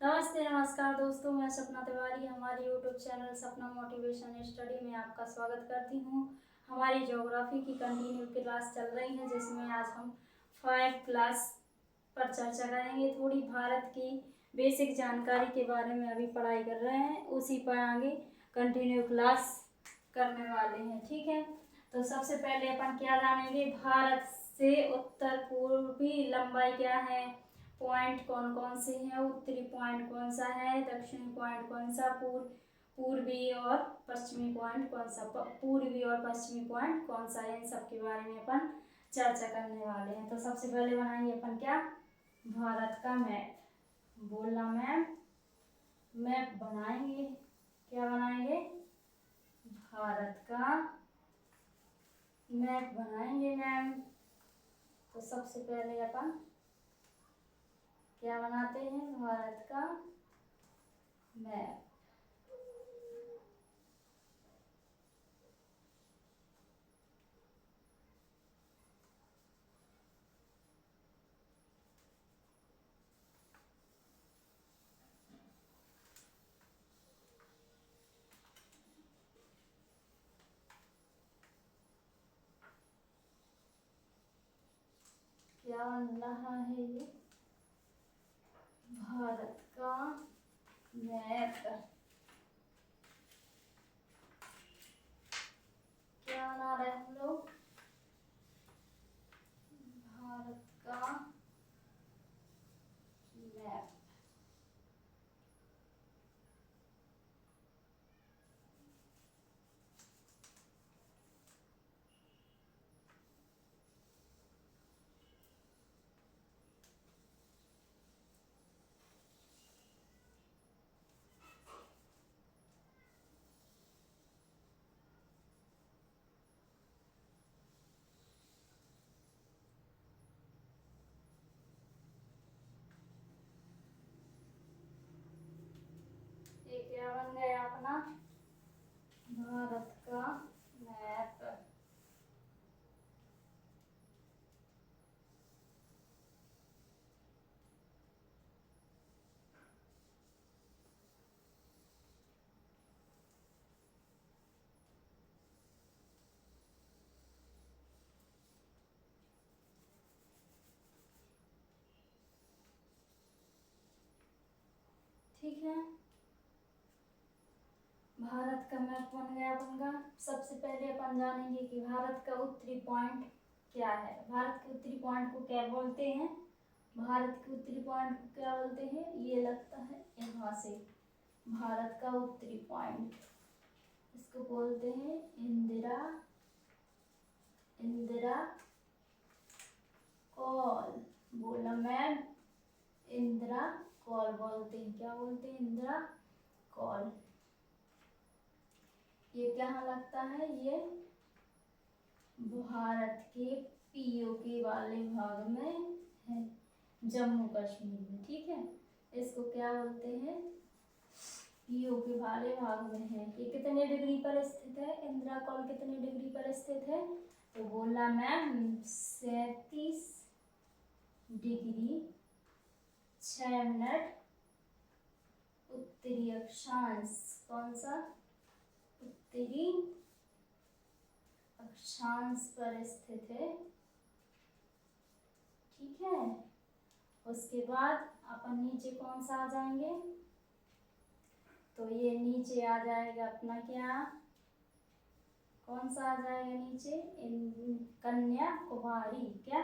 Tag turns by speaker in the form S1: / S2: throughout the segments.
S1: नमस्ते नमस्कार दोस्तों, मैं सपना तिवारी हमारे यूट्यूब चैनल सपना मोटिवेशन स्टडी में आपका स्वागत करती हूँ। हमारी ज्योग्राफी की कंटिन्यू क्लास चल रही है, जिसमें आज हम 5 क्लास पर चर्चा करेंगे। थोड़ी भारत की बेसिक जानकारी के बारे में अभी पढ़ाई कर रहे हैं, उसी पर आगे कंटिन्यू क्लास करने वाले हैं। ठीक है, तो सबसे पहले अपन क्या जानेंगे, भारत से उत्तर पूर्वी लंबाई क्या है, पॉइंट कौन कौन से हैं, उत्तरी पॉइंट कौन सा है, दक्षिणी पॉइंट कौन सा, पूर्वी और पश्चिमी पॉइंट कौन सा, पूर्वी और पश्चिमी पॉइंट कौन सा है, इन सब के बारे में अपन चर्चा करने वाले हैं। तो सबसे पहले बनाएंगे अपन क्या, भारत का मैप। बोलना मैप, मैप बनाएंगे। क्या बनाएंगे, भारत का मैप बनाएंगे मैम। तो सबसे पहले अपन क्या बनाते हैं, भारत का मैप। क्या बन रहा है ये, भारत का मैप। क्या बना रहे हैं हम लोग, भारत का मैप। ये क्या बन गया अपना, भारत का मैप। ठीक है, भारत का मैप बन गया अपन का। सबसे पहले अपन जानेंगे कि भारत का उत्तरी पॉइंट क्या है। भारत के उत्तरी पॉइंट को क्या बोलते हैं, भारत के उत्तरी पॉइंट को क्या बोलते हैं, ये लगता है यहाँ से, भारत का उत्तरी पॉइंट, इसको बोलते हैं इंदिरा, इंदिरा कॉल। बोला मैम, इंदिरा कॉल बोलते हैं। क्या बोलते हैं, इंदिरा कॉल। ये कहाँ लगता है, ये भारत के पीओके वाले भाग में है, जम्मू कश्मीर में। ठीक है, इसको क्या बोलते हैं, पीओके वाले भाग में है। ये कितने डिग्री पर स्थित है, इंदिरा कॉल कितने डिग्री पर स्थित है, तो बोला मैम 37 डिग्री 6 मिनट उत्तरी अक्षांश। कौन सा, उत्तरी अक्षांश पर स्थित है। ठीक है, उसके बाद अपन नीचे कौन सा आ जाएंगे, तो ये नीचे आ जाएगा अपना क्या, कौन सा आ जाएगा नीचे, कन्याकुमारी। क्या,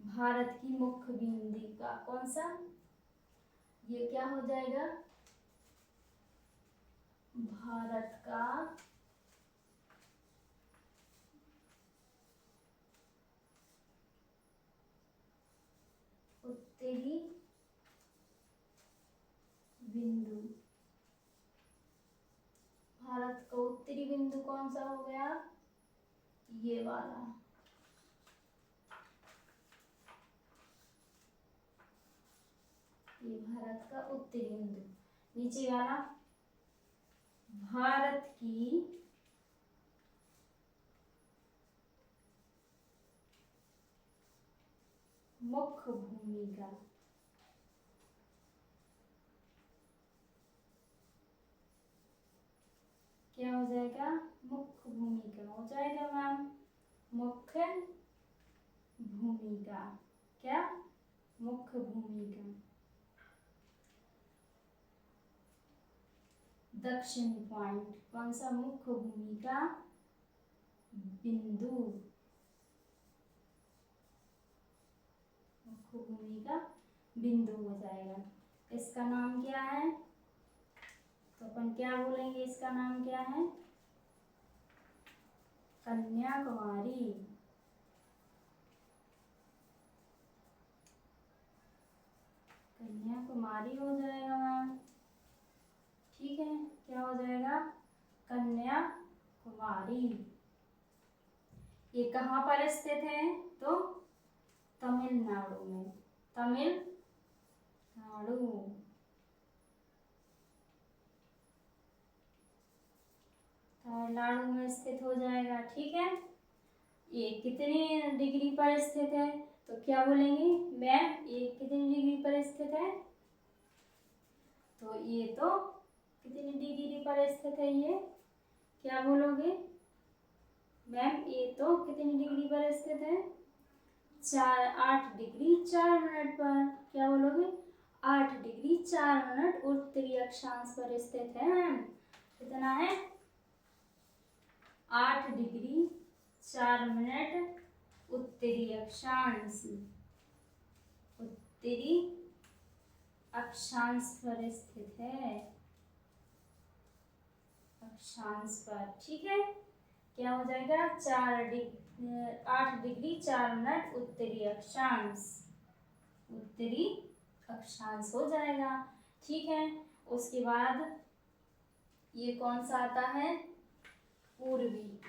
S1: भारत की मुख्य बिंदु का कौन सा, ये क्या हो जाएगा, भारत का उत्तरी बिंदु। भारत का उत्तरी बिंदु कौन सा हो गया, ये वाला। ये भारत का उत्तरी बिंदु। नीचे वाला, भारत की मुख्य भूमिका, क्या हो जाएगा? मुख्य भूमिका हो जाएगा मैम, मुख्य भूमिका। क्या? मुख्य भूमिका। दक्षिणी पॉइंट कौन सा? मुख्य भूमिका बिंदु, मुख्य भूमिका बिंदु हो जाएगा। इसका नाम क्या है? तो अपन क्या बोलेंगे, इसका नाम क्या है? कन्याकुमारी। कन्याकुमारी हो जाएगा मैम, ठीक है। क्या हो जाएगा? कन्याकुमारी। ये कहाँ पर स्थित है? तो तमिलनाडु में, तमिलनाडु। तमिलनाडु में स्थित हो जाएगा, ठीक है। ये कितनी डिग्री पर स्थित है? तो क्या बोलेंगे मैम, ये कितनी डिग्री पर स्थित है? तो ये तो कितनी डिग्री पर स्थित है? ये क्या बोलोगे मैम, ये तो कितनी डिग्री पर स्थित है? 8 डिग्री 4 मिनट पर। क्या बोलोगे? 8 डिग्री 4 मिनट उत्तरी अक्षांश पर स्थित है मैम। कितना है? 8 डिग्री 4 मिनट उत्तरी अक्षांश, उत्तरी अक्षांश पर स्थित है, अक्षांश पर, ठीक है। क्या हो जाएगा? 8 डिग्री 4 मिनट उत्तरी अक्षांश, उत्तरी अक्षांश हो जाएगा, ठीक है। उसके बाद ये कौन सा आता है? पूर्वी।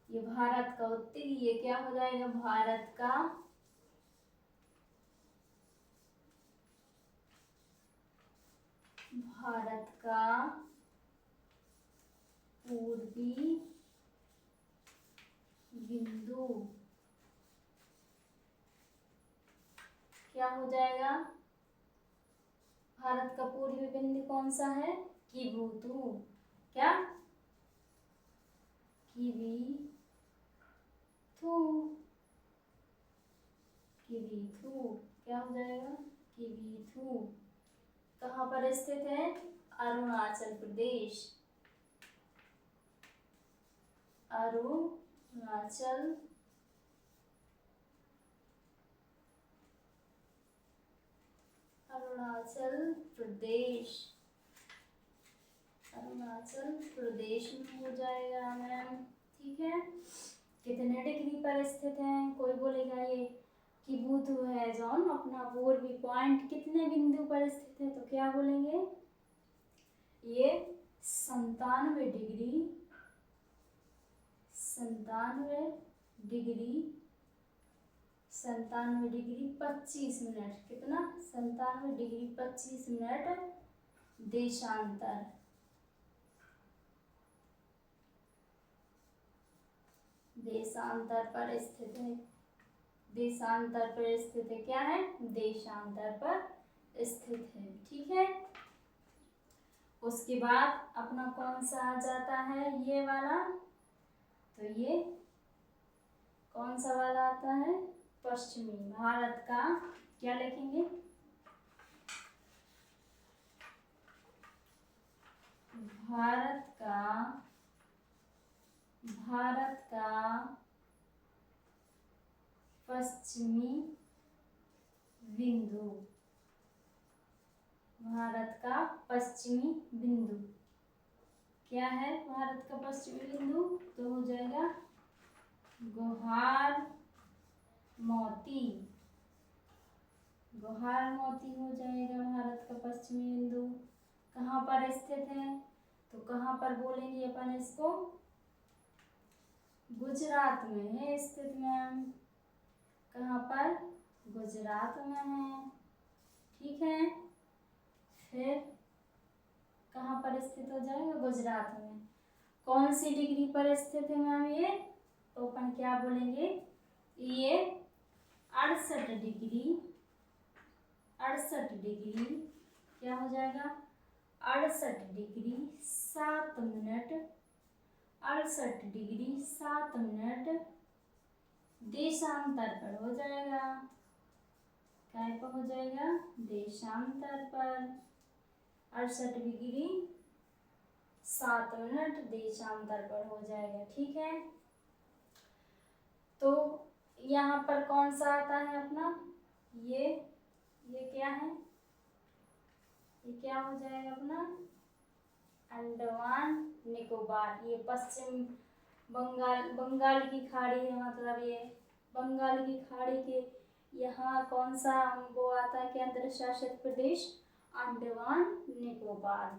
S1: ये भारत का उत्तरी, ये क्या हो जाएगा? भारत का पूर्वी बिंदु। क्या हो जाएगा? भारत का पूर्वी बिंदु कौन सा है? किबुतु। क्या? किबीथु, किबीथु। क्या हो जाएगा? किबीथु। कहाँ पर स्थित है? अरुणाचल प्रदेश, अरुणाचल प्रदेश, अरुणाचल प्रदेश में हो जाएगा मैम, ठीक है। कितने डिग्री पर स्थित है? कोई बोलेगा ये किबुतु है जौन अपना पूर्वी पॉइंट कितने बिंदु पर स्थित है? तो क्या बोलेंगे? ये 97 डिग्री 25 मिनट। कितना? 97 डिग्री 25 मिनट देशांतर, देशांतर पर स्थित है। देशांतर पर स्थित है। क्या है? देशांतर पर स्थित है, ठीक है। उसके बाद अपना कौन सा आ जाता है? ये वाला। तो ये कौन सा वाला आता है? पश्चिमी भारत का। क्या लिखेंगे? भारत का पश्चिमी बिंदु, भारत का पश्चिमी बिंदु। क्या है भारत का पश्चिमी बिंदु? तो हो जाएगा गोहार मोती, गोहार मोती हो जाएगा भारत का पश्चिमी बिंदु। कहाँ पर स्थित है? तो कहाँ पर बोलेंगे अपन इसको? गुजरात में है स्थित मैम। कहाँ पर? गुजरात में है, ठीक है। फिर कहाँ पर स्थित हो जाएगा? गुजरात में। कौन सी डिग्री पर स्थित है मैम ये? तो अपन क्या बोलेंगे? ये 68 डिग्री, 68 डिग्री। क्या हो जाएगा? 68 डिग्री 7 मिनट 68 डिग्री 7 मिनट देशांतर पर हो जाएगा। क्या पर हो जाएगा? देशांतर पर 68 डिग्री 7 मिनट देशांतर पर हो जाएगा। ठीक है, तो यहाँ पर कौन सा आता है अपना? ये क्या है? ये क्या हो जाएगा अपना? अंडमान निकोबार। ये पश्चिम बंगाल की खाड़ी है, मतलब ये बंगाल की खाड़ी के यहाँ कौन सा वो आता है? केंद्र शासित प्रदेश अंडमान निकोबार।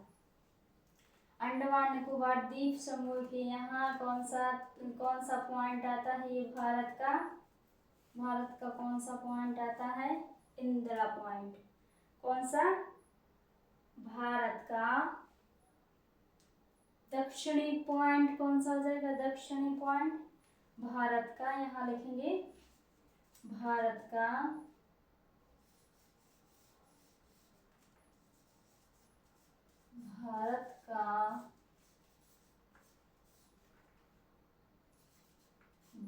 S1: अंडमान निकोबार द्वीप समूह के यहाँ कौन सा पॉइंट आता है? ये भारत का कौन सा पॉइंट आता है? इंदिरा पॉइंट। कौन सा? भारत का दक्षिणी पॉइंट। कौन सा हो जाएगा? दक्षिणी पॉइंट भारत का। यहाँ लिखेंगे भारत का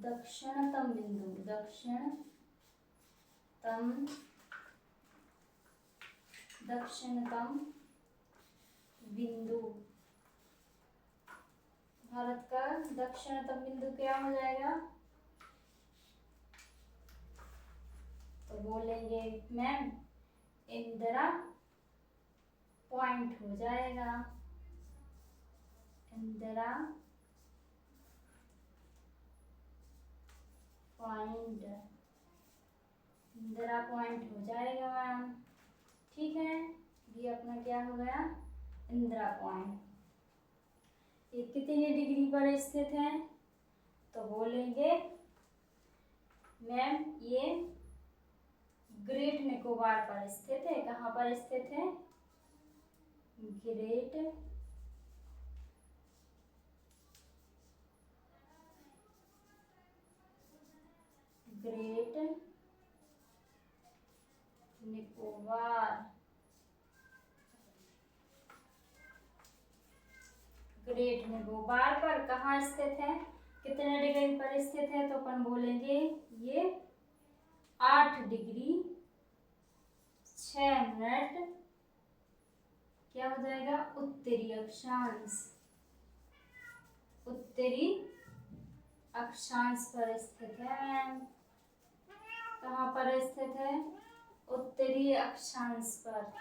S1: दक्षिणतम बिंदु। दक्षिणतम बिंदु। भारत का दक्षिणतम बिंदु क्या हो जाएगा? तो बोलेंगे मैम इंदिरा पॉइंट हो जाएगा। इंदिरा पॉइंट हो जाएगा मैम। ठीक है, ये अपना क्या हो गया? इंदिरा पॉइंट। ये कितने डिग्री पर स्थित है? तो बोलेंगे मैम ये ग्रेट निकोबार पर स्थित है। कहाँ पर स्थित है? ग्रेट निकोबार। ग्रेट निकोबार पर कहाँ स्थित है? कितने डिग्री पर स्थित है? तो अपन बोलेंगे ये 8 डिग्री 6 मिनट क्या हो जाएगा? उत्तरी अक्षांश पर स्थित है। कहाँ पर स्थित है? उत्तरी अक्षांश पर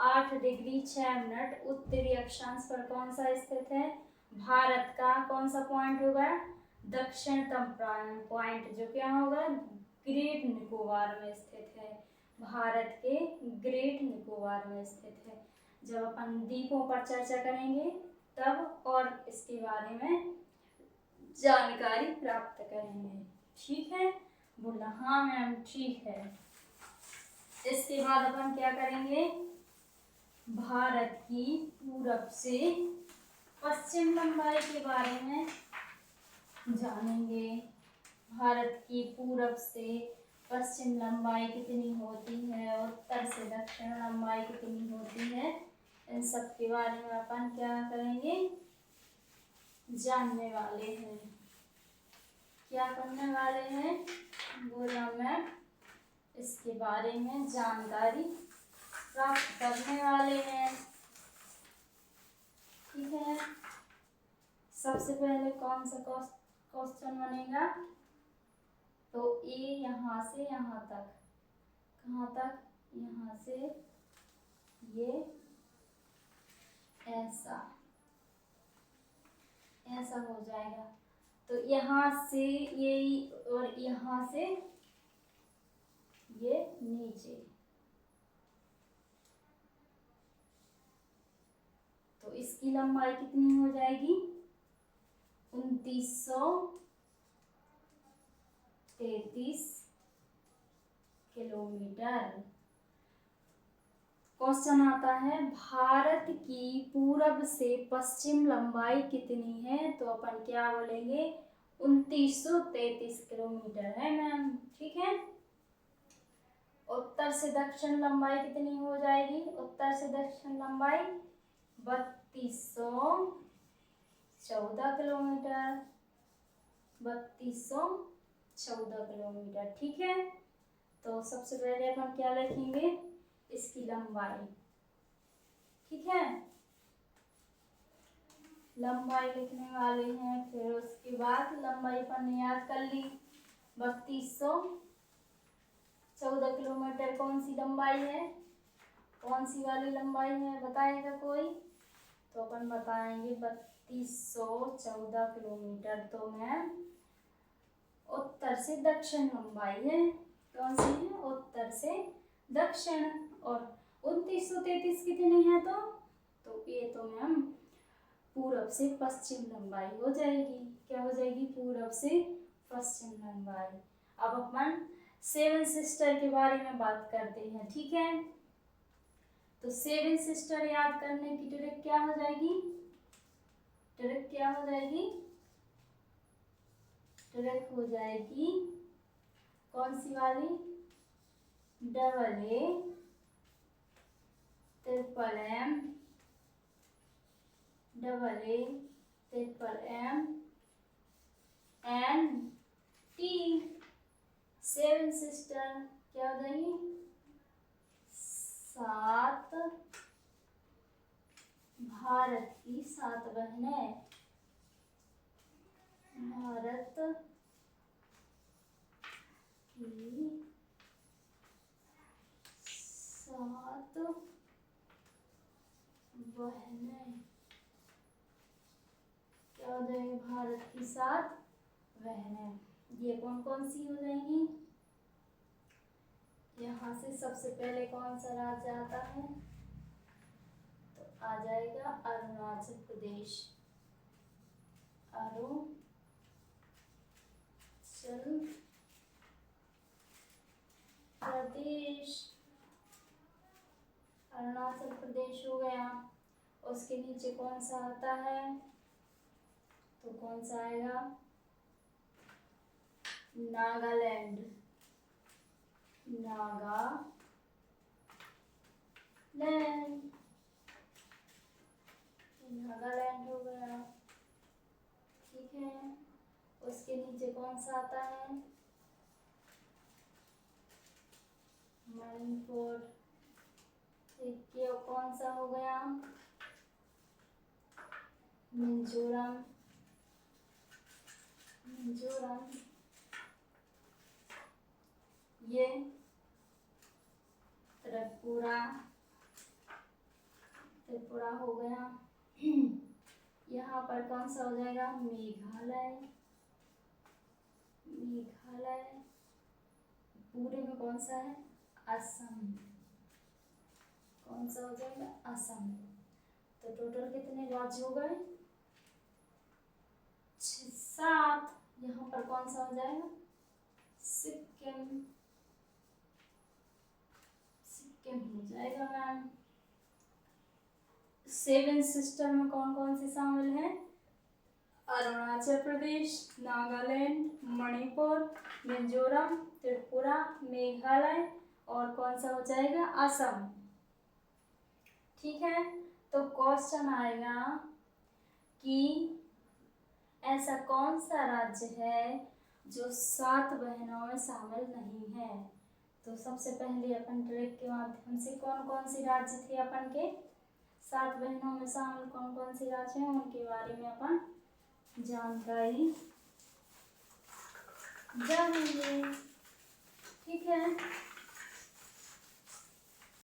S1: 8 डिग्री 6 मिनट उत्तरी अक्षांश पर कौन सा स्थित है? भारत का कौन सा पॉइंट होगा? दक्षिणतम पॉइंट, जो क्या होगा? ग्रेट निकोबार में स्थित है। भारत के ग्रेट निकोबार में स्थित है। जब अपन द्वीपों पर चर्चा करेंगे तब और इसके बारे में जानकारी प्राप्त करेंगे। ठीक है, बोला हाँ मैम ठीक है। इसके बाद अपन क्या करेंगे? भारत की पूरब से पश्चिम लंबाई के बारे में जानेंगे। भारत की पूरब से पश्चिम लंबाई कितनी होती है, उत्तर से दक्षिण लंबाई कितनी होती है, इन सब के बारे में अपन क्या करेंगे? जानने वाले हैं। क्या करने वाले हैं? बोला मैं इसके बारे में जानकारी प्राप्त करने वाले हैं। ठीक है, सबसे पहले कौन सा क्वेश्चन बनेगा? तो ए यहाँ से यहाँ तक, कहाँ तक? यहाँ से ये ऐसा हो जाएगा। तो यहाँ से ये और यहाँ से ये नीचे, तो इसकी लंबाई कितनी हो जाएगी? 2933 किलोमीटर। क्वेश्चन आता है भारत की पूरब से पश्चिम लंबाई कितनी है? तो अपन क्या बोलेंगे? 2933 किलोमीटर है मैम। ठीक है, उत्तर से दक्षिण लंबाई कितनी हो जाएगी? उत्तर से दक्षिण लंबाई 3214 किलोमीटर, 3214 किलोमीटर। ठीक है, तो सबसे पहले अपन क्या लिखेंगे, इसकी लंबाई। ठीक है, लंबाई लिखने वाले हैं। फिर उसके बाद लंबाई अपन ने याद कर ली, 3214 किलोमीटर कौन सी लंबाई है, कौन सी वाली लंबाई है, बताएगा कोई? तो अपन बताएंगे 3214 किलोमीटर तो मैम उत्तर से दक्षिण लंबाई है। कौन सी है, उत्तर से दक्षिण। और 2933 कितनी है, तो ये तो मैम पूरब से पश्चिम लंबाई हो जाएगी। क्या हो जाएगी, पूरब से पश्चिम लंबाई। अब अपन 7 सिस्टर के बारे में बात करते हैं। ठीक है, तो 7 सिस्टर याद करने की ट्रिक क्या हो जाएगी, ट्रिक क्या हो जाएगी, ट्रिक हो जाएगी कौन सी वाली, AA, MMM, AA, MMM and T। 7 sister क्या हो जाएगी, 7 भारत की 7 बहनें, भारत की 7 बहनें। क्या हो जाएगी, भारत की 7 बहनें। ये कौन कौन सी हो जाएंगी, यहाँ से सबसे पहले कौन सा राज्य आता है, तो आ जाएगा अरुणाचल प्रदेश, अरुणाचल प्रदेश, अरुणाचल प्रदेश हो गया। उसके नीचे कौन सा आता है, तो कौन सा आएगा, नागालैंड, नागालैंड, नागालैंड हो गया। ठीक है, उसके नीचे कौन सा आता है, मणिपुर। ठीक है, कौन सा हो गया, मिजोरम, मिजोरम। ये त्रिपुरा, त्रिपुरा हो गया। यहाँ पर कौन सा हो जाएगा, मेघालय, मेघालय। पूरे में कौन सा है, असम, कौन सा हो जाएगा, असम। तो टोटल कितने राज्य हो गए, 7। यहाँ पर कौन सा हो जाएगा, सिक्किम, सिक्किम हो जाएगा मैम। 7 सिस्टर में कौन कौन सी शामिल है, अरुणाचल प्रदेश, नागालैंड, मणिपुर, मिजोरम, त्रिपुरा, मेघालय और कौन सा हो जाएगा, असम। ठीक है, तो क्वेश्चन आएगा कि ऐसा कौन सा राज्य है जो 7 बहनों में शामिल नहीं है। तो सबसे पहले अपन ट्रिक के माध्यम से कौन कौन सी राज्य थे अपन के 7 बहनों में शामिल, कौन कौन सी राज्य हैं उनके बारे में अपन जानकारी जानेंगे।